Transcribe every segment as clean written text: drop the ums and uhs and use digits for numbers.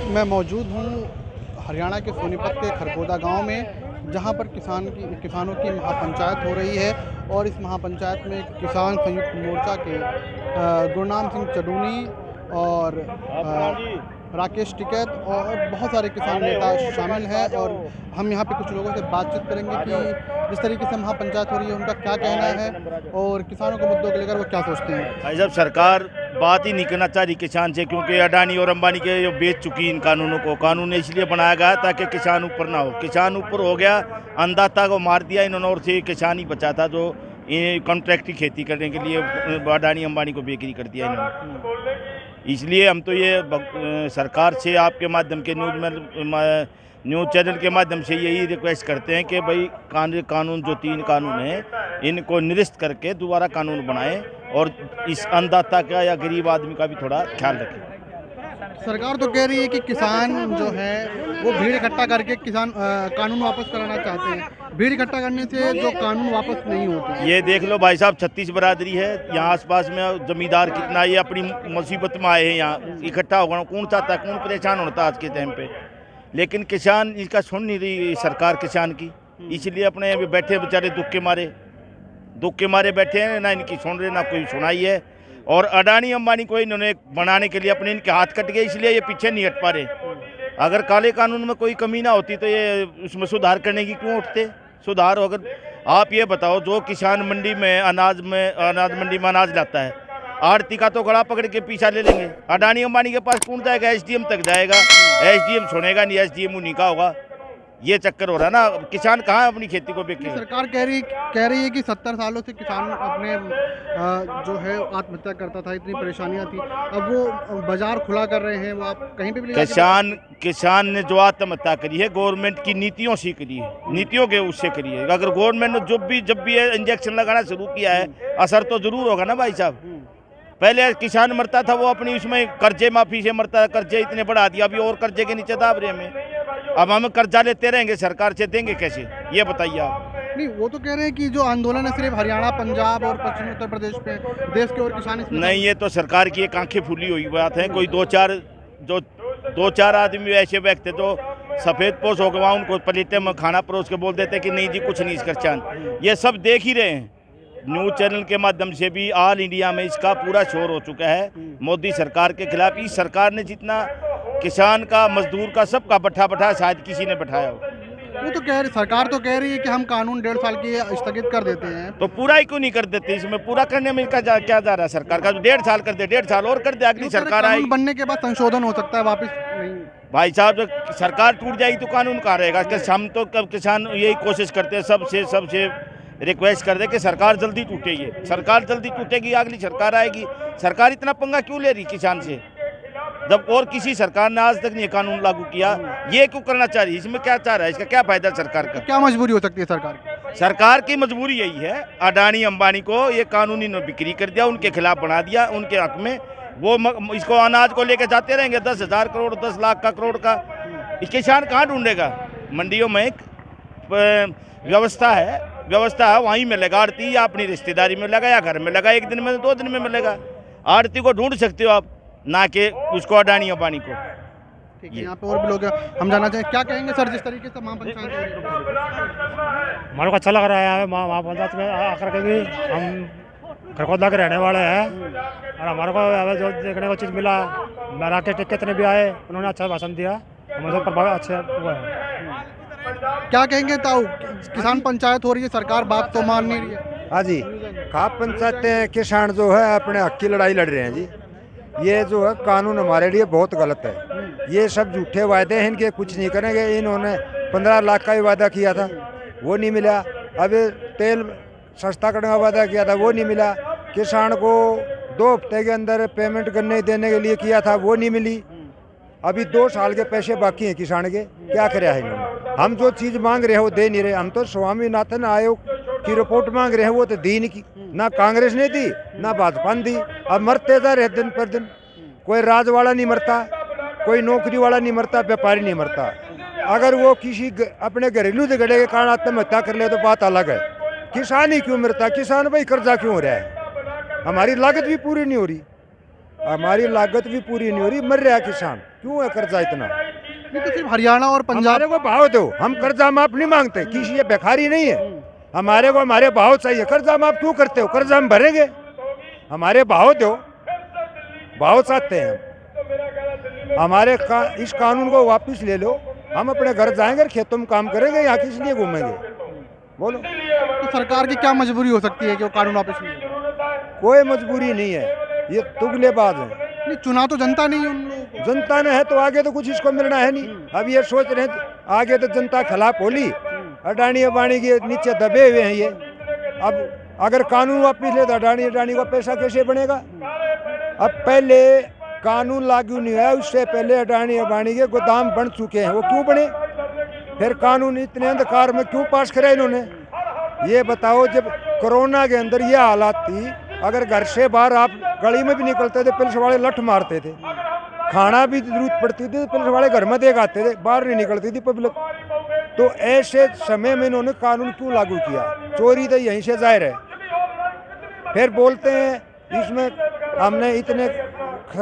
मैं मौजूद हूँ हरियाणा के सोनीपत के खरगोदा गांव में, जहां पर किसानों की महापंचायत हो रही है। और इस महापंचायत में किसान संयुक्त मोर्चा के गुरनाम सिंह चडूनी और राकेश टिकैत और बहुत सारे किसान नेता शामिल हैं। और हम यहाँ पे कुछ लोगों से बातचीत करेंगे कि जिस तरीके से महापंचायत हो रही है उनका क्या कहना है और किसानों के मुद्दों को लेकर वो क्या सोचते हैं। भाई साहब, सरकार बात ही नहीं करना चाह रही किसान से, क्योंकि अडानी और अंबानी के जो बेच चुकी इन कानूनों को। कानून इसलिए बनाया गया ताकि किसान ऊपर ना हो। किसान ऊपर हो गया, अन्नदाता को मार दिया इन्होंने, और से किसान ही बचा था जो कॉन्ट्रैक्ट की खेती करने के लिए अडानी अंबानी को बेकरी कर दिया इन्होंने। इसलिए हम तो ये सरकार से आपके माध्यम के न्यूज़ चैनल के माध्यम से यही रिक्वेस्ट करते हैं कि भाई कानून जो 3 कानून हैं इनको निरस्त करके दोबारा कानून बनाएं और इस अन्नदाता का या गरीब आदमी का भी थोड़ा ख्याल रखें। सरकार तो कह रही है कि किसान जो है वो भीड़ इकट्ठा करके कानून वापस कराना चाहते हैं। भीड़ इकट्ठा करने से जो कानून वापस नहीं होते। ये देख लो भाई साहब, 36 बरादरी है यहाँ आसपास में, जमींदार कितना ये अपनी मुसीबत में आए हैं यहाँ इकट्ठा होगा। कौन चाहता है, कौन परेशान होता है आज के टाइम पे, लेकिन किसान इसका सुन नहीं रही सरकार किसान की। इसलिए अपने बैठे बेचारे दुख के मारे बैठे हैं, ना इनकी सुन रहे ना कोई सुनाई है। और अडानी अंबानी को इन्होंने बनाने के लिए अपने इनके हाथ कट गए, इसलिए ये पीछे नहीं हट पा रहे। अगर काले कानून में कोई कमी ना होती तो ये उसमें सुधार करने की क्यों उठते। सुधार अगर आप ये बताओ, जो किसान मंडी में अनाज मंडी में अनाज लाता है, आड़ती का तो गला पकड़ के पीछा ले लेंगे। अडानी अंबानी के पास कौन जाएगा? एसडीएम तक जाएगा, एसडीएम सुनेगा नहीं, एसडीएम उन्हीं का होगा। ये चक्कर हो रहा है ना। किसान कहाँ अपनी खेती को बेचे। सरकार कह रही है कि 70 सालों से किसान अपने जो है आत्महत्या करता था, इतनी परेशानियां थी, अब वो बाजार खुला कर रहे हैं। वो आप कहीं पे भी किसान ने जो आत्महत्या करी है गवर्नमेंट की नीतियों से करी है, नीतियों के उससे करी है। अगर गवर्नमेंट ने जब भी इंजेक्शन लगाना शुरू किया है, असर तो जरूर होगा ना भाई साहब। पहले किसान मरता था वो अपनी उसमें कर्जे माफी से मरता था, कर्जे इतने बढ़ा दिया, अभी और कर्जे के नीचे दाब रहे हमें। अब हम कर्जा लेते रहेंगे, सरकार से देंगे कैसे, ये बताइए आप। नहीं, वो तो कह रहे हैं कि जो आंदोलन है सिर्फ हरियाणा, पंजाब और पश्चिमी उत्तर प्रदेश पे, देश के और किसान इसमें नहीं। ये तो सरकार की एक आंखें फूली हुई बात है। कोई दो चार आदमी ऐसे व्यक्ति जो सफ़ेद पोश हो गया, उनको पलीटे में खाना परोस के बोल देते कि नहीं जी कुछ नहीं इसका चांद। ये सब देख ही रहे हैं। न्यूज़ चैनल के माध्यम से भी ऑल इंडिया में इसका पूरा शोर हो चुका है मोदी सरकार के खिलाफ। इस सरकार ने जितना किसान का, मजदूर का, सबका बैठा शायद किसी ने बैठाया हो। वो तो सरकार तो कह रही है कि हम कानून 1.5 साल के स्थगित कर देते हैं। तो पूरा ही क्यों नहीं कर देते? इसमें पूरा करने में क्या जा रहा है सरकार का? 1.5 साल कर दे, 1.5 साल और कर दे, अगली सरकार आएगी। बनने के बाद संशोधन हो सकता है, वापस नहीं। भाई साहब, जब सरकार टूट जाएगी तो कानून कहाँ रहेगा? हम तो कब किसान यही कोशिश करते हैं, सबसे रिक्वेस्ट कर दे कि सरकार जल्दी टूटे। ये सरकार जल्दी टूटेगी, अगली सरकार आएगी। सरकार इतना पंगा क्यों ले रही किसान से, जब और किसी सरकार ने आज तक नहीं कानून लागू किया? ये क्यों करना चाह रही है? इसमें क्या चाह रहा है? इसका क्या फायदा सरकार का? क्या मजबूरी हो सकती है सरकार की मजबूरी यही है, अडानी अंबानी को ये कानूनी बिक्री कर दिया, उनके खिलाफ बना दिया, उनके हक में वो इसको अनाज को लेकर जाते रहेंगे। 10,000 करोड़, 10 लाख का करोड़ का किसान कहाँ ढूंढेगा? मंडियों में एक व्यवस्था है, वहीं मिलेगा। आड़ती या अपनी रिश्तेदारी में लगा या घर में लगा, 1 दिन में 2 दिन में मिलेगा। आड़ती को ढूंढ सकते हो आप, ना कि उसको अडानी अंबानी को। ठीक है, यहाँ पे और भी लोग हम जानना चाहें, क्या कहेंगे सर जिस तरीके से महापंचायत हो रही है? हमारे को अच्छा लग रहा है महापंचायत में आकर के भी। हम खरगोदा के रहने वाले हैं और हमारे को जो देखने को चीज़ मिला, राकेश टिकैत ने भी आए, उन्होंने अच्छा भाषण दिया, हमारे प्रभाव अच्छे हुआ है। क्या कहेंगे ताऊ, किसान पंचायत हो रही है, सरकार बात तो मान नहीं रही है। हाँ जी, खाप पंचायतें किसान जो है अपने हक की लड़ाई लड़ रहे हैं जी। ये जो है कानून हमारे लिए बहुत गलत है। ये सब झूठे वायदे हैं, इनके कुछ नहीं करेंगे। इन्होंने 15 लाख का भी वादा किया था, वो नहीं मिला। अभी तेल सस्ता करने का वादा किया था, वो नहीं मिला। किसान को 2 हफ्ते के अंदर पेमेंट देने के लिए किया था, वो नहीं मिली। अभी 2 साल के पैसे बाकी हैं किसान के। क्या करे है इन्होंने? हम जो चीज़ मांग रहे हैं वो दे नहीं रहे। हम तो स्वामीनाथन आयोग की रिपोर्ट मांग रहे हैं, वो तो दी नहीं, ना कांग्रेस ने दी ना भाजपा ने दी। अब मरते जा रहे दिन पर दिन। कोई राज वाला नहीं मरता, कोई नौकरी वाला नहीं मरता, व्यापारी नहीं मरता। अगर वो किसी अपने घरेलू झगड़े के कारण आत्महत्या कर ले तो बात अलग है। किसान ही क्यों मरता? किसान भाई कर्जा क्यों हो रहा है? हमारी लागत भी पूरी नहीं हो रही। हमारी लागत भी पूरी नहीं हो रही, मर रहा है किसान। क्यों है कर्जा इतना? नहीं तो सिर्फ हरियाणा और पंजाब हमारे को भाव दो, हम कर्जा माफ नहीं मांगते, किसी ये भिखारी नहीं है। हमारे को हमारे भाव चाहिए। कर्जा माफ क्यों करते हो? कर्जा हम भरेंगे, हमारे भाव दो, भाव चाहते हैं हम। इस कानून को वापस ले लो, हम अपने घर जाएंगे और खेतों में काम करेंगे, यहाँ किस लिए घूमेंगे? बोलो। तो सरकार की क्या मजबूरी हो सकती है कि वो कानून वापस ले ले? कोई मजबूरी नहीं है, ये तुगलेबाज है। नहीं, चुना तो जनता नहीं है उन लोगों को। जनता ने है तो आगे तो कुछ इसको मिलना है नहीं। अब ये सोच रहे हैं आगे तो जनता खिलाफ होली, अडानी अबानी के नीचे दबे हुए हैं ये। अब अगर कानून वापिस ले तो अडानी को पैसा कैसे बनेगा? अब पहले कानून लागू नहीं हुआ, उससे पहले अडानी अबानी के गोदाम बन चुके हैं, वो क्यों बने? फिर कानून इतने अंधकार में क्यों पास करे इन्होंने? ये बताओ, जब कोरोना के अंदर ये हालात थी, अगर घर से बाहर आप गली में भी निकलते थे पुलिस वाले लठ मारते थे, खाना भी जरूरत पड़ती थी पुलिस वाले घर में देख आते थे, बाहर नहीं निकलती थी पब्लिक। तो ऐसे समय में इन्होंने कानून क्यों लागू किया? चोरी तो यहीं से जाहिर है। फिर बोलते हैं इसमें हमने इतने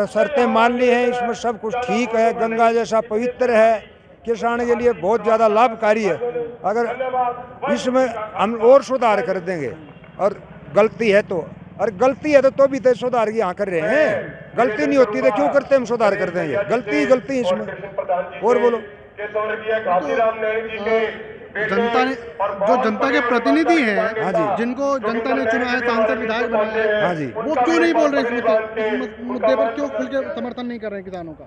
शर्तें मान ली हैं, इसमें सब कुछ ठीक है, गंगा जैसा पवित्र है, किसान के लिए बहुत ज़्यादा लाभकारी है। अगर इसमें हम और सुधार कर देंगे, और गलती है तो भी तो सुधार की यहाँ कर रहे हैं। गलती नहीं होती तो क्यों करते हम सुधार कर देंगे? गलती इसमें। और बोलो। जनता ने, जो जनता के प्रतिनिधि हैं, हाँ जी, जिनको जनता ने चुना है, सांसद विधायक बनाया है, हाँ जी, वो क्यों नहीं बोल रहे इस मुद्दे पर? क्यों खुल के समर्थन नहीं कर रहे हैं किसानों का?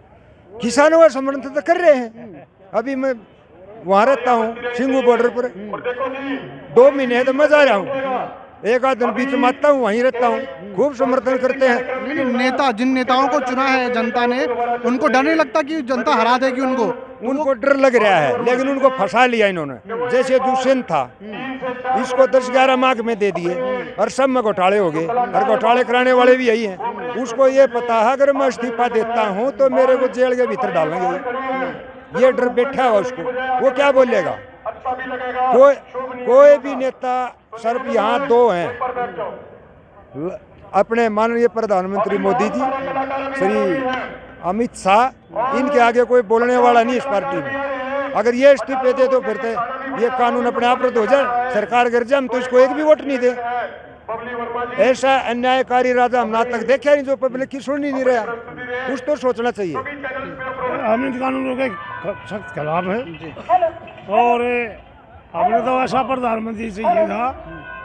किसानों का समर्थन तो कर रहे हैं। अभी मैं वहाँ रहता हूँ सिंगू बॉर्डर पर, 2 महीने तो मैं जा रहा हूँ, एक आध दिन बीच में आता हूँ, वहीं रहता हूँ, खूब समर्थन करते हैं। नहीं, नेता, जिन नेताओं को चुना है जनता ने, उनको डर नहीं लगता कि जनता हरा देगी उनको? उनको डर लग रहा है, लेकिन उनको फंसा लिया इन्होंने। जैसे दुष्यंत था, इसको 10-11 मार्क में दे दिए और सब में घोटाले हो गए, और घोटाले कराने वाले भी यही हैं। उसको ये पता है अगर मैं इस्तीफा देता हूँ तो मेरे को जेल के भीतर डालेंगे, ये डर बैठा है उसको। वो क्या बोलेगा? कोई भी नेता, सिर्फ यहाँ 2 हैं, अपने माननीय प्रधानमंत्री मोदी जी, श्री अमित शाह, इनके आगे कोई बोलने वाला नहीं इस पार्टी में। अगर ये इस्तीफे दे तो फिर ये कानून अपने आप रद्द हो जाए, सरकार गिर जाए, हम तो इसको एक भी वोट नहीं दे। ऐसा अन्यायकारी राजा हम आज तक देखा नहीं, जो पब्लिक की सुन ही नहीं रहा। कुछ तो सोचना चाहिए। हम इन कानूनों के सख्त खिलाफ है, और हमने तो ऐसा प्रधानमंत्री चाहिए था,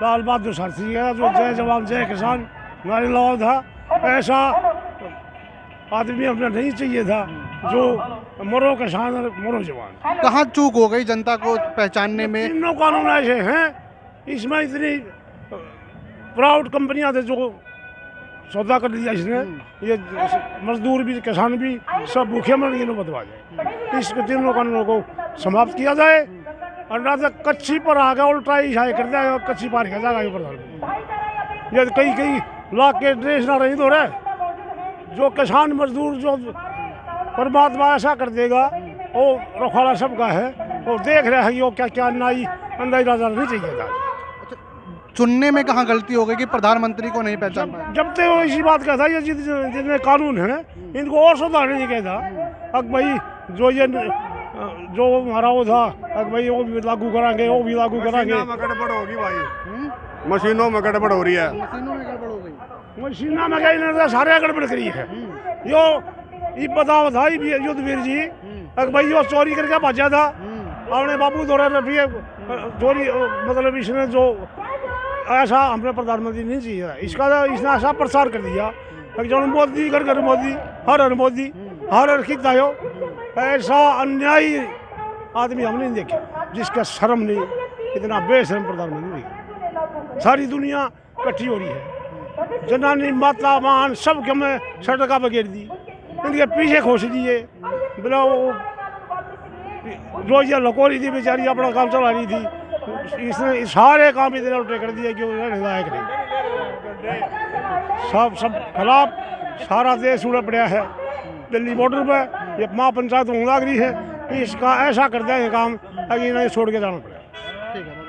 लाल बहादुर शास्त्री का, जो जय जवान जय किसान नारे लगा था। ऐसा आदमी हमें नहीं चाहिए था, जो मरो किसान और मरो जवान। कहाँ चूक हो गई जनता को पहचानने में? तीनों कानून ऐसे हैं, इसमें इतनी प्राउड कंपनियां थे जो सौदा कर लिया इसने, ये मजदूर भी किसान भी सब भूखे मर गए, बदवा जाए। इस तीनों कानूनों को समाप्त किया जाए, और ना तो कच्ची पर आ गया उल्टा ही शायद कर दिया, कच्ची पार किया जाएगा। ये प्रधानमंत्री ये कई लाख के ड्रेस ना रही तो रहे, जो किसान मजदूर जो परमात्मा ऐसा कर देगा, वो रखवाला सबका है, वो देख रहे हैं कि वो क्या क्या अंदाजा नहीं चाहिए था। चुनने में कहाँ गलती हो गई कि प्रधानमंत्री को नहीं पहचान पाया? जब तक वो इसी बात का था, ये जितने कानून है इनको और सुधारने नहीं कहता। अब भाई जो हमारा वो था, अब भाई वो भी लागू कराएंगे, वो भी लागू कराएंगे। गड़बड़ होगी भाई, मशीनों में गड़बड़ हो रही है। मशीनों में गड़बड़ हो गई? मशीना में क्या सारे गड़बड़ करी है। यो ये बताओ था युद्धवीर जी, अब भाई यो चोरी करके भाजा था, अपने बाबू दौरा रफी चोरी, मतलब इसने जो ऐसा हमने प्रधानमंत्री नहीं चाहिए। इसका इसने ऐसा प्रसार कर दिया, जो मोदी घर घर मोदी, हर हर मोदी, हर हर खिंचता हो। ऐसा अन्यायी आदमी हमने नहीं देखा, जिसका शर्म नहीं, इतना बेशर्म प्रधानमंत्री। सारी दुनिया इकट्ठी हो रही है, जनानी माता मान सब के में सड़का बगेर दी, इनके पीछे खोस दिए। बिना रोज ये लकोरी थी बेचारी, अपना काम चला रही थी, इसने सारे काम इतने उल्टे कर दिए कि लायक नहीं। सब खिलाफ सारा देश उड़ पड़ा है। दिल्ली बॉर्डर पे ये महापंचायत होने लग रही है, इसका ऐसा करते हैं काम, अगर इन्हें छोड़ के जाना पड़ेगा। ठीक है।